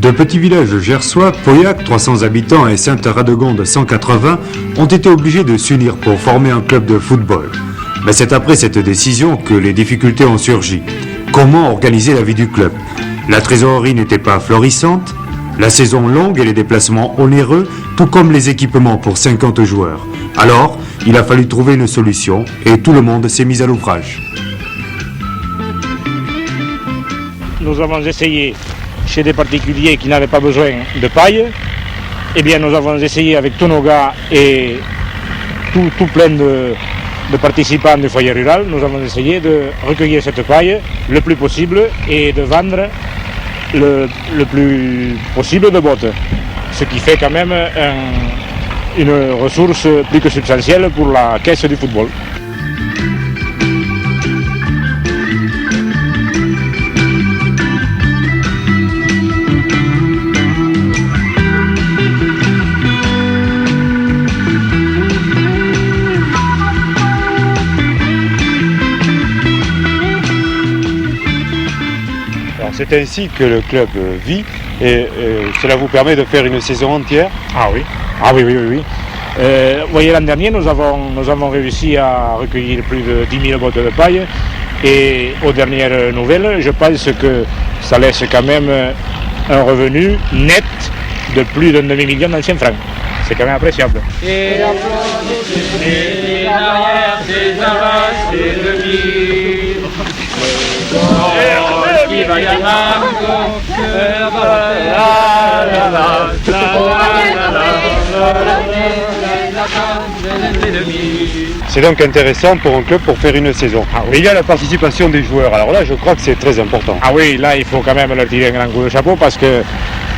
Deux petits villages gersois, Pauillac, 300 habitants, et Sainte-Radegonde, 180, ont été obligés de s'unir pour former un club de football. Mais c'est après cette décision que les difficultés ont surgi. Comment organiser la vie du club? La trésorerie n'était pas florissante, la saison longue et les déplacements onéreux, tout comme les équipements pour 50 joueurs. Alors, il a fallu trouver une solution et tout le monde s'est mis à l'ouvrage. Nous avons essayé chez des particuliers qui n'avaient pas besoin de paille. Eh bien, nous avons essayé avec tous nos gars et tout plein de participants du foyer rural. Nous avons essayé de recueillir cette paille le plus possible et de vendre le plus possible de bottes. Ce qui fait quand même une ressource plus que substantielle pour la caisse du football. C'est ainsi que le club vit et cela vous permet de faire une saison entière. Ah oui. Vous voyez, l'an dernier, nous avons réussi à recueillir plus de 10 000 bottes de paille et aux dernières nouvelles, je pense que ça laisse quand même un revenu net de plus d'un demi-million d'anciens francs. C'est quand même appréciable. Et c'est donc intéressant pour un club pour faire une saison. Ah oui. Il y a la participation des joueurs. Alors là, je crois que c'est très important. Ah oui, là, il faut quand même leur tirer un grand coup de chapeau parce que,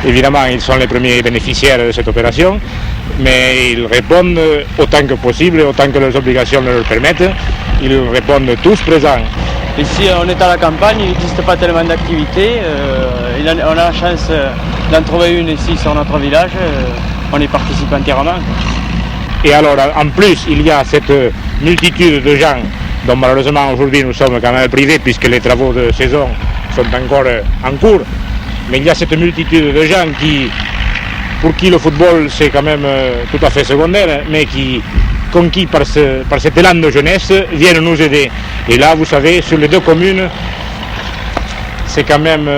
évidemment, ils sont les premiers bénéficiaires de cette opération, mais ils répondent autant que possible, autant que leurs obligations le leur permettent. Ils répondent tous présents. Ici, on est à la campagne, il n'existe pas tellement d'activités. On a la chance d'en trouver une ici sur notre village. On y participe entièrement. Et alors, en plus, il y a cette multitude de gens dont malheureusement aujourd'hui nous sommes quand même privés puisque les travaux de saison sont encore en cours. Mais il y a cette multitude de gens pour qui le football c'est quand même tout à fait secondaire, mais qui, conquis par cet élan de jeunesse, viennent nous aider. Et là, vous savez, sur les deux communes, c'est quand même,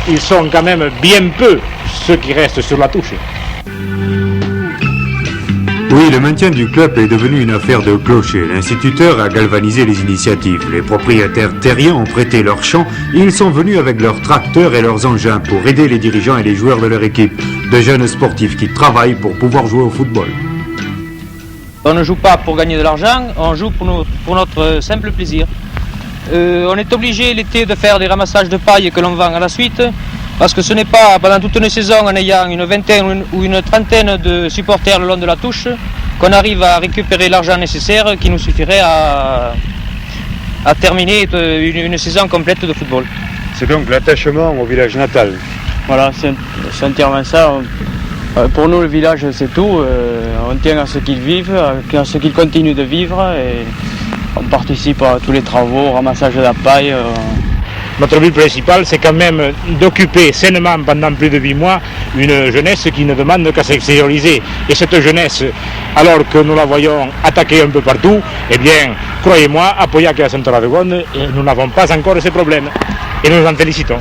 ils sont quand même bien peu ceux qui restent sur la touche. Oui, le maintien du club est devenu une affaire de clocher. L'instituteur a galvanisé les initiatives. Les propriétaires terriens ont prêté leurs champs et ils sont venus avec leurs tracteurs et leurs engins pour aider les dirigeants et les joueurs de leur équipe. De jeunes sportifs qui travaillent pour pouvoir jouer au football. On ne joue pas pour gagner de l'argent, on joue pour notre simple plaisir. On est obligé l'été de faire des ramassages de paille que l'on vend à la suite, parce que ce n'est pas pendant toute une saison en ayant une vingtaine ou une trentaine de supporters le long de la touche qu'on arrive à récupérer l'argent nécessaire qui nous suffirait à terminer une saison complète de football. C'est donc l'attachement au village natal. Voilà, c'est entièrement ça. Pour nous, le village, c'est tout. On tient à ce qu'ils vivent, à ce qu'ils continuent de vivre. Et on participe à tous les travaux, au ramassage de la paille. Notre but principal, c'est quand même d'occuper sainement pendant plus de 8 mois une jeunesse qui ne demande qu'à s'extérioriser. Et cette jeunesse, alors que nous la voyons attaquer un peu partout, eh bien, croyez-moi, à Pauillac et à Sainte-Radegonde, nous n'avons pas encore ces problèmes. Et nous en félicitons.